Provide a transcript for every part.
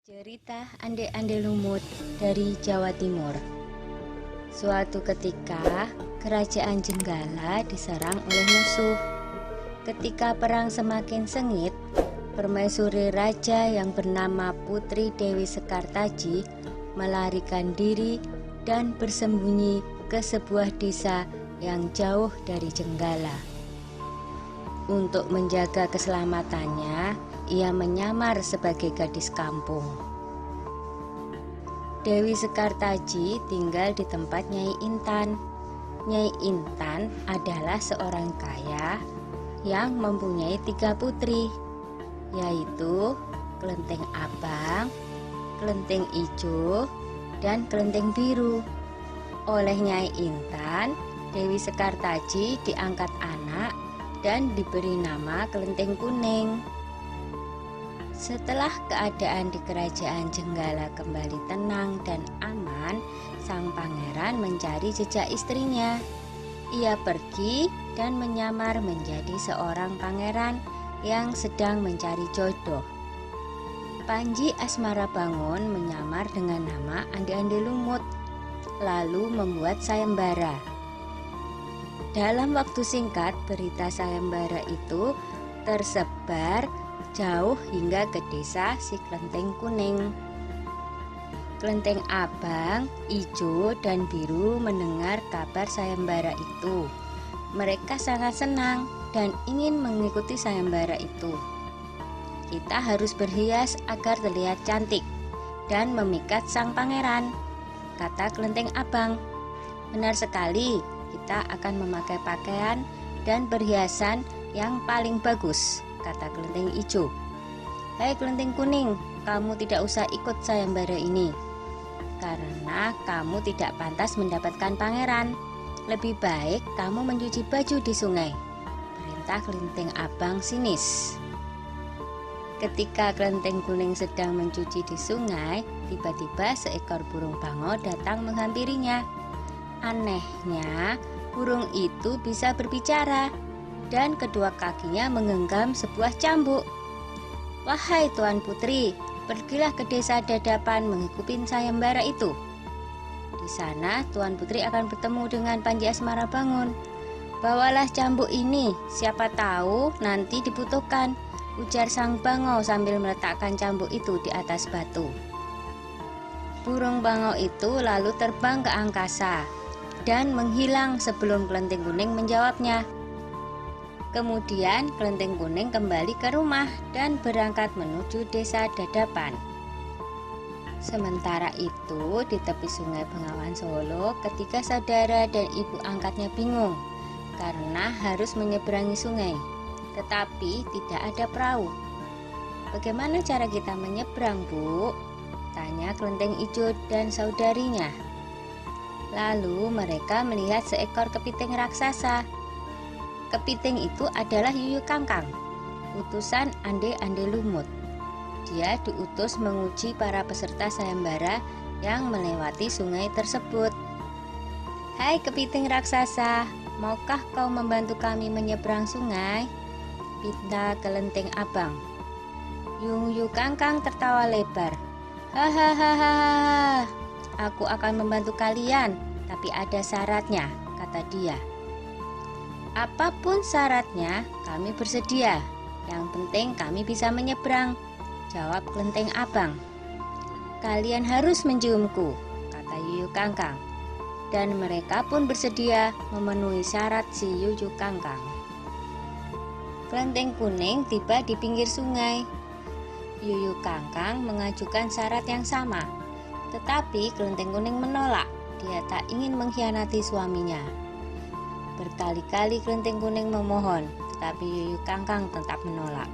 Cerita Ande-Ande Lumut dari Jawa Timur. Suatu ketika, kerajaan Jenggala diserang oleh musuh. Ketika perang semakin sengit, permaisuri raja yang bernama Putri Dewi Sekartaji melarikan diri dan bersembunyi ke sebuah desa yang jauh dari Jenggala. Untuk menjaga keselamatannya, ia menyamar sebagai gadis kampung. Dewi Sekartaji tinggal di tempat Nyai Intan. Nyai Intan adalah seorang kaya yang mempunyai 3 putri, yaitu Kelenteng Abang, Kelenteng Ijo, dan Kelenteng Biru. Oleh Nyai Intan, Dewi Sekartaji diangkat anak dan diberi nama Kelenteng Kuning. Setelah keadaan di kerajaan Jenggala kembali tenang dan aman, sang pangeran mencari jejak istrinya. Ia pergi dan menyamar menjadi seorang pangeran yang sedang mencari jodoh. Panji Asmarabangun menyamar dengan nama Ande-Ande Lumut, lalu membuat sayembara. Dalam waktu singkat, berita sayembara itu tersebar jauh hingga ke desa si Kelenteng Kuning. Kelenteng Abang, Ijo, dan Biru mendengar kabar sayembara itu. Mereka sangat senang dan ingin mengikuti sayembara itu. Kita harus berhias agar terlihat cantik dan memikat sang pangeran, kata Kelenteng Abang. Benar sekali, kita akan memakai pakaian dan perhiasan yang paling bagus, kata Kelenteng Ijo. Hai Kelenteng Kuning, kamu tidak usah ikut sayembara ini, karena kamu tidak pantas mendapatkan pangeran. Lebih baik kamu mencuci baju di sungai, perintah Kelenteng Abang sinis. Ketika Kelenteng Kuning sedang mencuci di sungai, tiba-tiba seekor burung bango datang menghampirinya. Anehnya, burung itu bisa berbicara dan kedua kakinya menggenggam sebuah cambuk. Wahai Tuan Putri, pergilah ke desa Dadapan mengikuti sayembara itu. Di sana Tuan Putri akan bertemu dengan Panji Asmarabangun. Bawalah cambuk ini, siapa tahu nanti dibutuhkan, ujar sang bango sambil meletakkan cambuk itu di atas batu. Burung bango itu lalu terbang ke angkasa dan menghilang sebelum Kelenteng Kuning menjawabnya. Kemudian Kelenteng Kuning kembali ke rumah dan berangkat menuju desa Dadapan. Sementara itu, di tepi sungai Bengawan Solo, ketiga saudara dan ibu angkatnya bingung karena harus menyeberangi sungai, tetapi tidak ada perahu. Bagaimana cara kita menyeberang, Bu? Tanya Kelenteng Ijo dan saudarinya. Lalu mereka melihat seekor kepiting raksasa. Kepiting itu adalah Yuyu Kangkang, utusan Ande-Ande Lumut. Dia diutus menguji para peserta sayembara yang melewati sungai tersebut. Hai kepiting raksasa, maukah kau membantu kami menyeberang sungai? Pinta Kelenteng Abang. Yuyu Kangkang tertawa lebar. Hahaha, aku akan membantu kalian, tapi ada syaratnya, kata dia. Apapun syaratnya, kami bersedia. Yang penting kami bisa menyeberang, jawab Kelenteng Abang. Kalian harus menciumku, kata Yuyu Kangkang. Dan mereka pun bersedia memenuhi syarat si Yuyu Kangkang. Kelenteng Kuning tiba di pinggir sungai. Yuyu Kangkang mengajukan syarat yang sama, tetapi Kelenteng Kuning menolak. Dia tak ingin mengkhianati suaminya. Berkali-kali Kelenteng Kuning memohon, tetapi Yuyu Kangkang tetap menolak.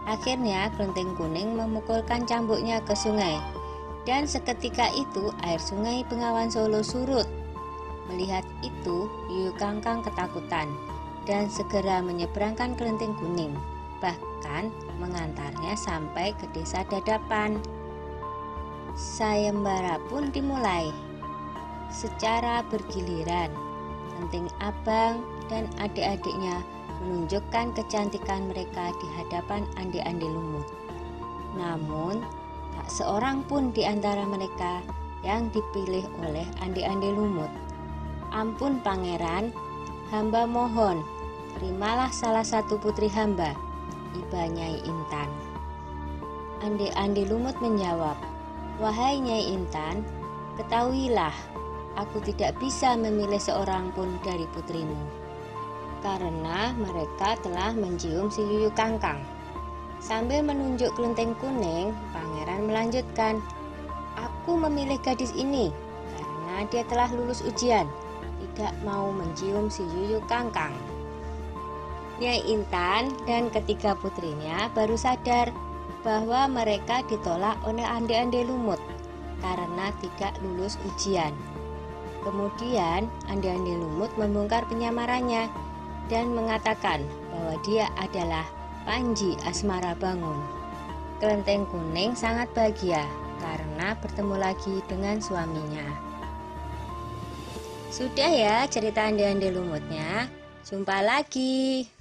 Akhirnya Kelenteng Kuning memukulkan cambuknya ke sungai, dan seketika itu air sungai Bengawan Solo surut. Melihat itu, Yuyu Kangkang ketakutan dan segera menyeberangkan Kelenteng Kuning, bahkan mengantarnya sampai ke desa Dadapan. Sayembara pun dimulai. Secara bergiliran, Kelenteng Abang dan adik-adiknya menunjukkan kecantikan mereka di hadapan Ande-Ande Lumut. Namun, tak tak seorang pun di antara mereka yang dipilih oleh Ande-Ande Lumut. Ampun pangeran, hamba mohon, terimalah salah satu putri hamba, iba Nyai Intan. Ande-Ande Lumut menjawab, wahai Nyai Intan, ketahuilah, aku tidak bisa memilih seorang pun dari putrimu, karena mereka telah mencium si Yuyu Kangkang. Sambil menunjuk kelenteng kuning, pangeran melanjutkan, aku memilih gadis ini karena dia telah lulus ujian, tidak mau mencium si Yuyu Kangkang. Nyai Intan dan ketiga putrinya baru sadar bahwa mereka ditolak oleh Ande-Ande Lumut karena tidak lulus ujian. Kemudian Ande-Ande Lumut membongkar penyamarannya dan mengatakan bahwa dia adalah Panji Asmara Bangun. Kelenteng kuning sangat bahagia karena bertemu lagi dengan suaminya. Sudah ya cerita Ande-Ande Lumutnya. Jumpa lagi.